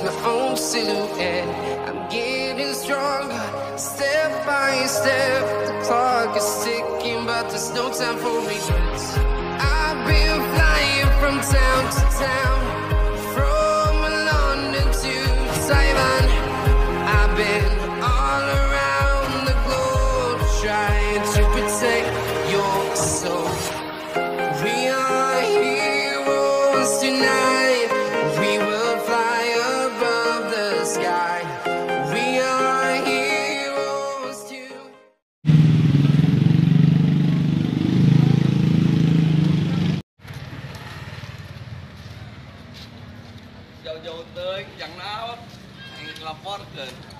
lose my own silhouette. I'm getting stronger, step by step. The clock is ticking, but there's no time for regrets. I've been flying from town to town, from London to Taiwan. I've been all around the globe trying to protect your soul. We are heroes tonight. We will fly above the sky. We are heroes tonight. Dầu tới chẳng nào anh là con cơn.